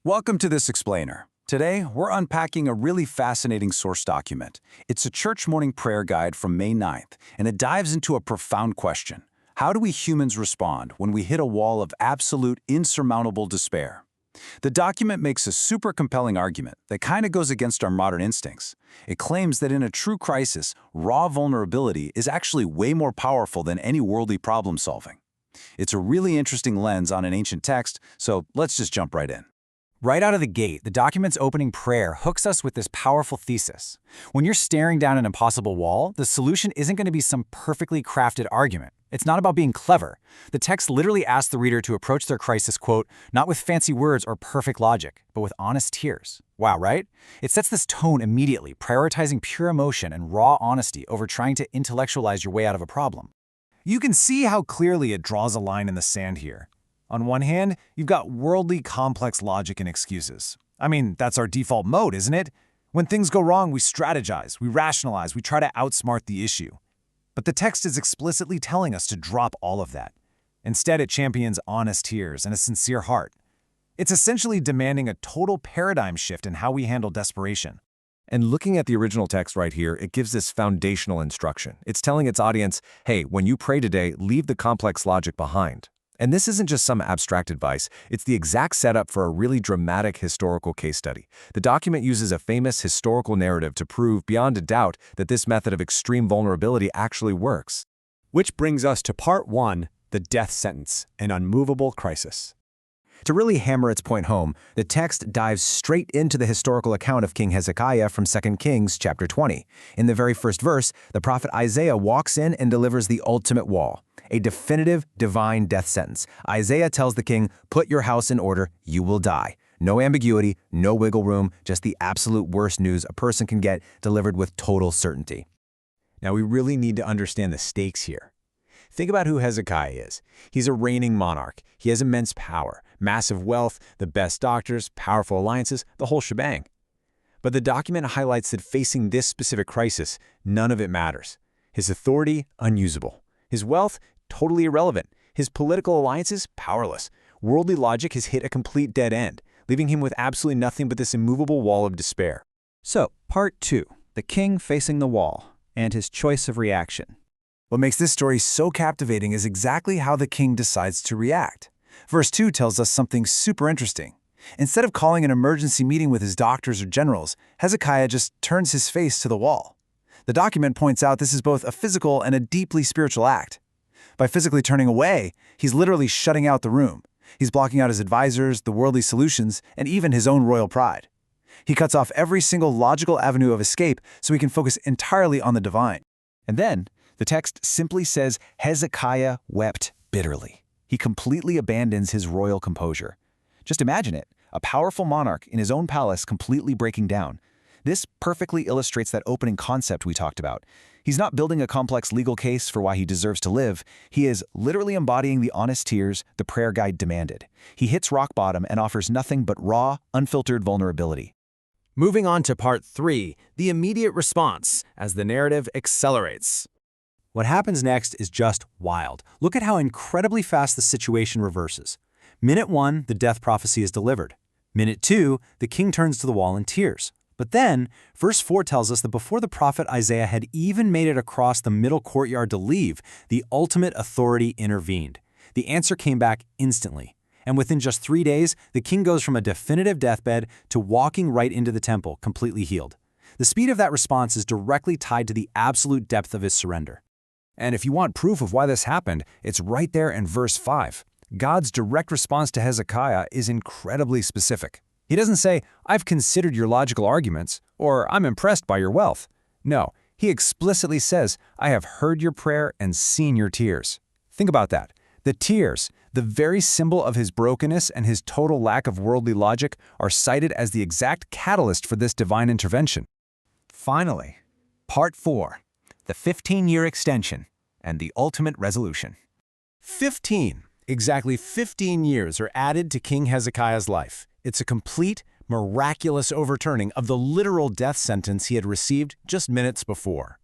Welcome to this explainer. Today, we're unpacking a really fascinating source document. It's a church morning prayer guide from May 9th, and it dives into a profound question. How do we humans respond when we hit a wall of absolute, insurmountable despair? The document makes a super compelling argument that kind of goes against our modern instincts. It claims that in a true crisis, raw vulnerability is actually way more powerful than any worldly problem solving. It's a really interesting lens on an ancient text, so let's just jump right in. Right out of the gate, the document's opening prayer hooks us with this powerful thesis. When you're staring down an impossible wall, the solution isn't going to be some perfectly crafted argument. It's not about being clever. The text literally asks the reader to approach their crisis, quote, not with fancy words or perfect logic, but with honest tears. Wow, right? It sets this tone immediately, prioritizing pure emotion and raw honesty over trying to intellectualize your way out of a problem. You can see how clearly it draws a line in the sand here. On one hand, you've got worldly complex logic and excuses. I mean, that's our default mode, isn't it? When things go wrong, we strategize, we rationalize, we try to outsmart the issue. But the text is explicitly telling us to drop all of that. Instead, it champions honest tears and a sincere heart. It's essentially demanding a total paradigm shift in how we handle desperation. And looking at the original text right here, it gives this foundational instruction. It's telling its audience, hey, when you pray today, leave the complex logic behind. And this isn't just some abstract advice, it's the exact setup for a really dramatic historical case study. The document uses a famous historical narrative to prove beyond a doubt that this method of extreme vulnerability actually works. Which brings us to part 1, the death sentence, an unmovable crisis. To really hammer its point home, the text dives straight into the historical account of King Hezekiah from 2 Kings chapter 20. In the very first verse, the prophet Isaiah walks in and delivers the ultimate wall, a definitive divine death sentence. Isaiah tells the king, put your house in order, you will die. No ambiguity, no wiggle room, just the absolute worst news a person can get delivered with total certainty. Now we really need to understand the stakes here. Think about who Hezekiah is. He's a reigning monarch. He has immense power, massive wealth, the best doctors, powerful alliances, the whole shebang. But the document highlights that facing this specific crisis, none of it matters. His authority, unusable. His wealth, totally irrelevant. His political alliances, powerless. Worldly logic has hit a complete dead end, leaving him with absolutely nothing but this immovable wall of despair. So, part 2, the king facing the wall, and his choice of reaction. What makes this story so captivating is exactly how the king decides to react. Verse 2 tells us something super interesting. Instead of calling an emergency meeting with his doctors or generals, Hezekiah just turns his face to the wall. The document points out this is both a physical and a deeply spiritual act. By physically turning away, he's literally shutting out the room. He's blocking out his advisors, the worldly solutions, and even his own royal pride. He cuts off every single logical avenue of escape so he can focus entirely on the divine. And then, the text simply says Hezekiah wept bitterly. He completely abandons his royal composure. Just imagine it, a powerful monarch in his own palace completely breaking down. This perfectly illustrates that opening concept we talked about. He's not building a complex legal case for why he deserves to live. He is literally embodying the honest tears the prayer guide demanded. He hits rock bottom and offers nothing but raw, unfiltered vulnerability. Moving on to part 3, the immediate response, as the narrative accelerates. What happens next is just wild. Look at how incredibly fast the situation reverses. Minute 1, the death prophecy is delivered. Minute 2, the king turns to the wall in tears. But then, verse 4 tells us that before the prophet Isaiah had even made it across the middle courtyard to leave, the ultimate authority intervened. The answer came back instantly. And within just 3 days, the king goes from a definitive deathbed to walking right into the temple, completely healed. The speed of that response is directly tied to the absolute depth of his surrender. And if you want proof of why this happened, it's right there in verse 5. God's direct response to Hezekiah is incredibly specific. He doesn't say, I've considered your logical arguments, or I'm impressed by your wealth. No, he explicitly says, I have heard your prayer and seen your tears. Think about that. The tears, the very symbol of his brokenness and his total lack of worldly logic, are cited as the exact catalyst for this divine intervention. Finally, part 4. The 15-year extension, and the ultimate resolution. 15. Exactly 15 years are added to King Hezekiah's life. It's a complete, miraculous overturning of the literal death sentence he had received just minutes before.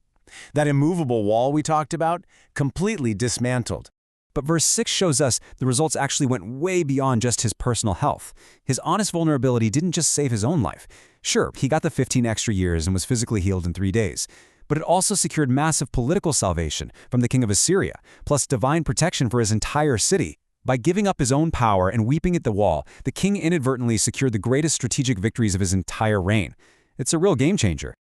That immovable wall we talked about, completely dismantled. But verse 6 shows us the results actually went way beyond just his personal health. His honest vulnerability didn't just save his own life. Sure, he got the 15 extra years and was physically healed in 3 days. But it also secured massive political salvation from the king of Assyria, plus divine protection for his entire city. By giving up his own power and weeping at the wall, the king inadvertently secured the greatest strategic victories of his entire reign. It's a real game changer.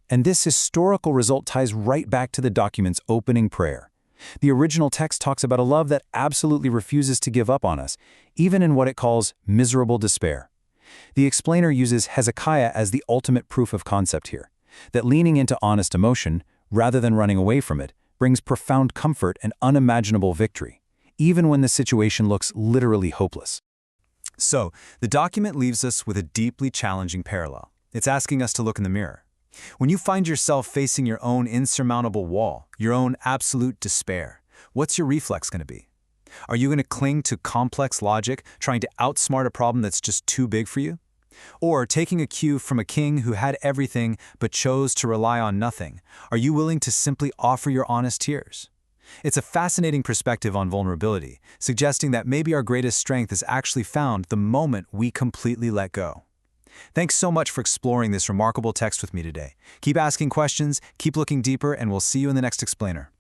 And this historical result ties right back to the document's opening prayer. The original text talks about a love that absolutely refuses to give up on us, even in what it calls miserable despair. The explainer uses Hezekiah as the ultimate proof of concept here, that leaning into honest emotion, rather than running away from it, brings profound comfort and unimaginable victory, even when the situation looks literally hopeless. So, the document leaves us with a deeply challenging parallel. It's asking us to look in the mirror. When you find yourself facing your own insurmountable wall, your own absolute despair, what's your reflex going to be? Are you going to cling to complex logic, trying to outsmart a problem that's just too big for you? Or, taking a cue from a king who had everything but chose to rely on nothing, are you willing to simply offer your honest tears? It's a fascinating perspective on vulnerability, suggesting that maybe our greatest strength is actually found the moment we completely let go. Thanks so much for exploring this remarkable text with me today. Keep asking questions, keep looking deeper, and we'll see you in the next explainer.